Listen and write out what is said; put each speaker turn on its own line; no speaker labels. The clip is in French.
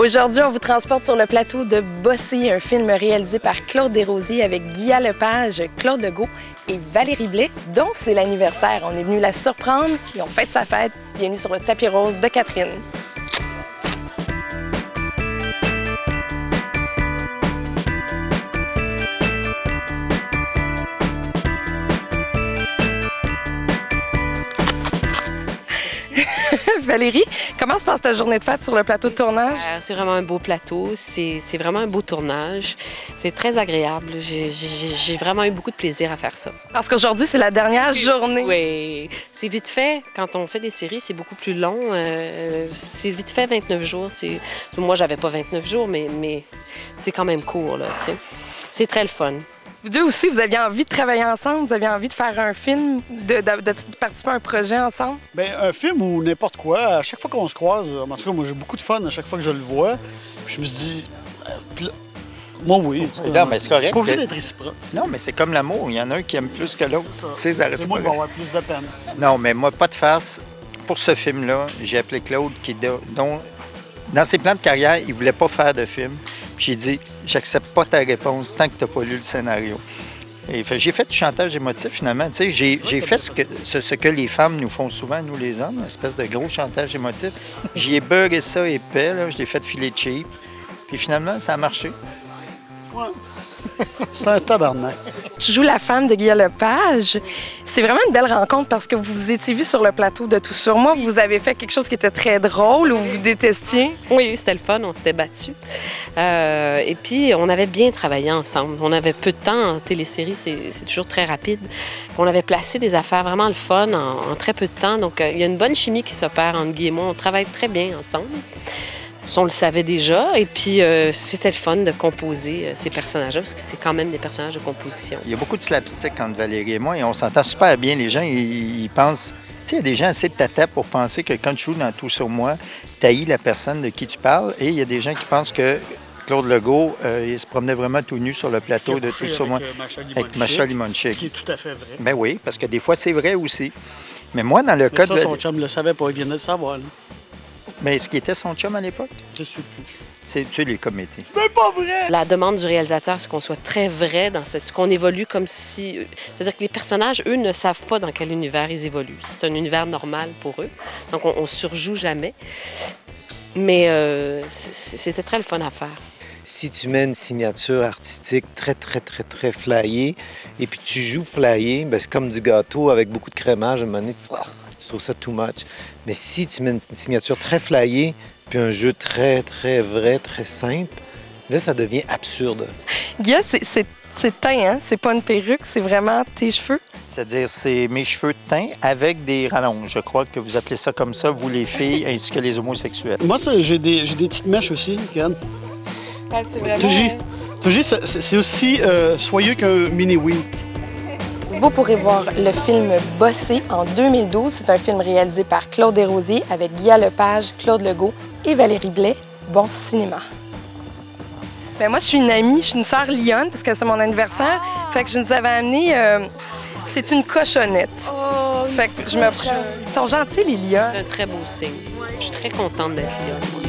Aujourd'hui, on vous transporte sur le plateau de Bossé, un film réalisé par Claude Desrosiers avec Guy Lepage, Claude Legault et Valérie Blais, dont c'est l'anniversaire. On est venu la surprendre et on fête sa fête. Bienvenue sur le tapis rose de Catherine. Valérie, comment se passe ta journée de fête sur le plateau de tournage?
C'est vraiment un beau plateau, c'est vraiment un beau tournage. C'est très agréable. J'ai vraiment eu beaucoup de plaisir à faire ça.
Parce qu'aujourd'hui, c'est la dernière journée.
Oui, c'est vite fait. Quand on fait des séries, c'est beaucoup plus long. C'est vite fait 29 jours. Moi, j'avais pas 29 jours, mais c'est quand même court, là, tu sais. C'est très le fun.
Vous deux aussi, vous aviez envie de travailler ensemble? Vous aviez envie de faire un film, de participer à un projet ensemble?
Bien, un film ou n'importe quoi, à chaque fois qu'on se croise, en tout cas, moi, j'ai beaucoup de fun à chaque fois que je le vois. Puis je me suis dit, moi, oui.
Non, mais c'est correct.
C'est pas obligé d'être réciproque.
Non, mais c'est comme l'amour. Il y en a un qui aime plus que l'autre.
C'est ça. C'est moi qui vais avoir plus de peine.
Non, mais moi, pas de farce. Pour ce film-là, j'ai appelé Claude, dont, dans ses plans de carrière, il voulait pas faire de film. J'ai dit, j'accepte pas ta réponse tant que tu n'as pas lu le scénario. J'ai fait du chantage émotif, finalement. Tu sais, j'ai fait ce que les femmes nous font souvent, nous les hommes, une espèce de gros chantage émotif. J'y ai beurré ça épais, là, je l'ai fait filer cheap. Puis finalement, ça a marché.
Ouais. C'est un tabarnak.
Tu joues la femme de Guy Lepage. C'est vraiment une belle rencontre parce que vous vous étiez vus sur le plateau de Tout sur moi. Vous avez fait quelque chose qui était très drôle ou vous détestiez.
Oui, c'était le fun. On s'était battus. Et puis, on avait bien travaillé ensemble. On avait peu de temps. En télésérie, c'est toujours très rapide. Puis on avait placé des affaires vraiment le fun en très peu de temps. Donc, il y a une bonne chimie qui s'opère entre Guy et moi. On travaille très bien ensemble. On le savait déjà, et puis c'était le fun de composer ces personnages-là, parce que c'est quand même des personnages de composition.
Il y a beaucoup de slapstick entre Valérie et moi, et on s'entend super bien. Les gens, ils pensent... Tu sais, il y a des gens assez de tata pour penser que quand tu joues dans Tout sur moi, tu haïs la personne de qui tu parles, et il y a des gens qui pensent que Claude Legault, il se promenait vraiment tout nu sur le plateau de Tout sur moi, avec Macha Limonchik.
Ce qui est tout à fait vrai.
Ben oui, parce que des fois, c'est vrai aussi. Mais moi, dans le cas
de... son chum le savait pas, il vient de le savoir, là.
Mais est-ce qu'il était son chum à l'époque?
Je sais plus.
C'est tu sais, les comédies.
C'est même pas vrai!
La demande du réalisateur, c'est qu'on soit très vrai qu'on évolue comme si... C'est-à-dire que les personnages, eux, ne savent pas dans quel univers ils évoluent. C'est un univers normal pour eux. Donc, on surjoue jamais. Mais c'était très le fun à faire.
Si tu mets une signature artistique très flyée, et puis tu joues flyé, bien, c'est comme du gâteau avec beaucoup de crémage. À un moment donné, tu trouves ça too much. Mais si tu mets une signature très flyée, puis un jeu très vrai, très simple, là, ça devient absurde.
Guy, c'est teint, hein? C'est pas une perruque, c'est vraiment tes cheveux?
C'est-à-dire, c'est mes cheveux teints avec des rallonges. Je crois que vous appelez ça comme ça, vous les filles, ainsi que les homosexuels.
Moi, j'ai des petites mèches aussi, regarde.
Ah, c'est vraiment...
Tougy, c'est aussi soyeux qu'un mini-wheat.
Vous pourrez voir le film Bossé en 2012. C'est un film réalisé par Claude Desrosiers avec Guy Lepage, Claude Legault et Valérie Blais. Bon cinéma. Bien, moi, je suis une amie, je suis une sœur lionne parce que c'est mon anniversaire. Fait que je nous avais amené... c'est une cochonnette.
Oh,
fait que je me prends... Ils sont gentils, les lions.
C'est un très beau signe. Je suis très contente d'être lionne.